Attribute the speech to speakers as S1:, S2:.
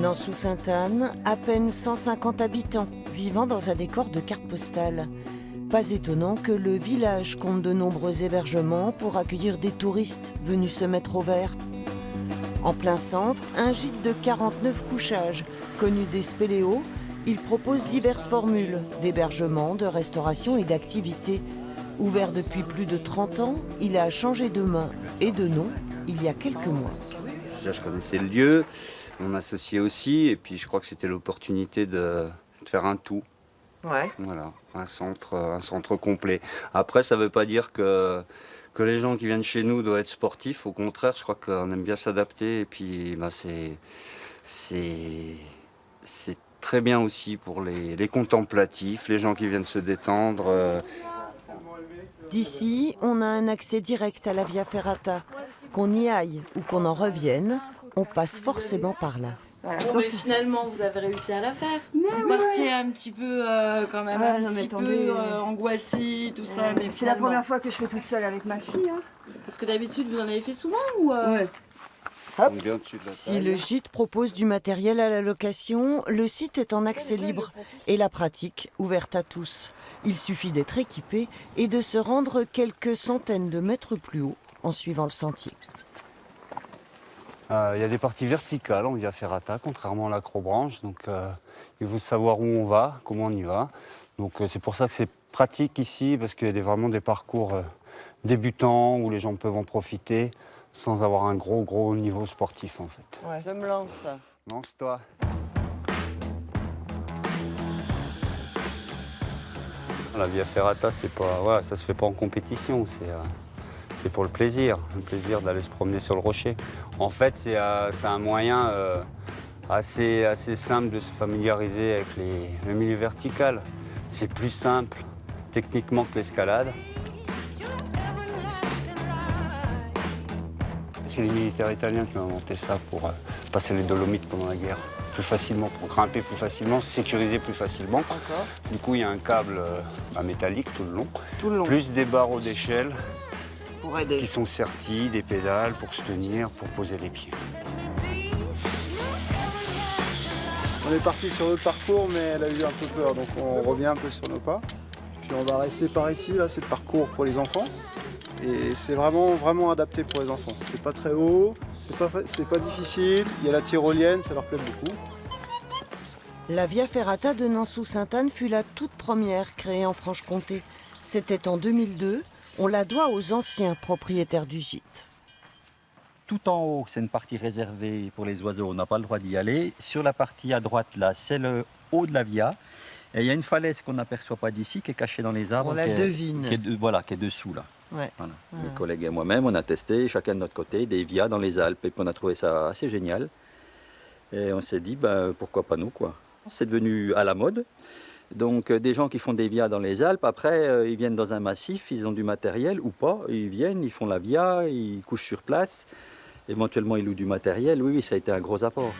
S1: Nansou-Sainte-Anne, à peine 150 habitants, vivant dans un décor de carte postale. Pas étonnant que le village compte de nombreux hébergements pour accueillir des touristes venus se mettre au vert. En plein centre, un gîte de 49 couchages, connu des spéléos, il propose diverses formules d'hébergement, de restauration et d'activités. Ouvert depuis plus de 30 ans, il a changé de main et de nom il y a quelques mois.
S2: Déjà, je connaissais le lieu, mon associé aussi, et puis je crois que c'était l'opportunité de faire un tout.
S1: Ouais.
S2: Voilà, un centre complet. Après, ça ne veut pas dire que les gens qui viennent chez nous doivent être sportifs. Au contraire, je crois qu'on aime bien s'adapter. Et puis, c'est très bien aussi pour les contemplatifs, les gens qui viennent se détendre.
S1: D'ici, on a un accès direct à la Via Ferrata. Qu'on y aille ou qu'on en revienne, on passe forcément par là.
S3: Voilà. Bon, mais finalement, vous avez réussi à la faire. Vous partiez un petit peu quand même, angoissé, tout ça. Mais
S4: c'est la première fois que je fais toute seule avec ma fille. Hein.
S3: Parce que d'habitude, vous en avez fait souvent ou
S4: Ouais.
S1: Hop. Si le gîte propose du matériel à la location, le site est en accès libre et la pratique ouverte à tous. Il suffit d'être équipé et de se rendre quelques centaines de mètres plus haut en suivant le sentier.
S2: Il y a des parties verticales en Via Ferrata, contrairement à l'acrobranche. Donc, il faut savoir où on va, comment on y va. Donc, c'est pour ça que c'est pratique ici, parce qu'il y a vraiment des parcours débutants où les gens peuvent en profiter sans avoir un gros niveau sportif, en fait.
S1: Ouais, je me lance.
S2: Lance-toi. La Via Ferrata, ça se fait pas en compétition, c'est pour le plaisir d'aller se promener sur le rocher. En fait, c'est un moyen assez simple de se familiariser avec le milieu vertical. C'est plus simple techniquement que l'escalade. C'est les militaires italiens qui ont inventé ça pour passer les Dolomites pendant la guerre plus facilement, pour grimper plus facilement, sécuriser plus facilement.
S1: Encore.
S2: Du coup, il y a un câble métallique tout le long,
S1: plus
S2: des barreaux d'échelle
S1: pour aider.
S2: Qui sont sertis, des pédales pour se tenir, pour poser les pieds.
S5: On est parti sur notre parcours, mais elle a eu un peu peur, donc on revient un peu sur nos pas. Puis on va rester par ici, là, c'est le parcours pour les enfants. Et c'est vraiment adapté pour les enfants. C'est pas très haut, c'est pas difficile, il y a la tyrolienne, ça leur plaît beaucoup.
S1: La Via Ferrata de Nansou-Sainte-Anne fut la toute première créée en Franche-Comté. C'était en 2002. On la doit aux anciens propriétaires du gîte.
S6: Tout en haut, c'est une partie réservée pour les oiseaux, on n'a pas le droit d'y aller. Sur la partie à droite, là, c'est le haut de la Via. Et il y a une falaise qu'on n'aperçoit pas d'ici, qui est cachée dans les arbres.
S1: On la devine.
S6: Qui est dessous, là.
S1: Ouais.
S6: Voilà.
S1: Ah.
S6: Mes collègues et moi-même, on a testé, chacun de notre côté, des Vias dans les Alpes. Et puis on a trouvé ça assez génial. Et on s'est dit, pourquoi pas nous, quoi. C'est devenu à la mode. Donc des gens qui font des vias dans les Alpes, après ils viennent dans un massif, ils ont du matériel ou pas, ils viennent, ils font la via, ils couchent sur place, éventuellement ils louent du matériel, oui, ça a été un gros apport.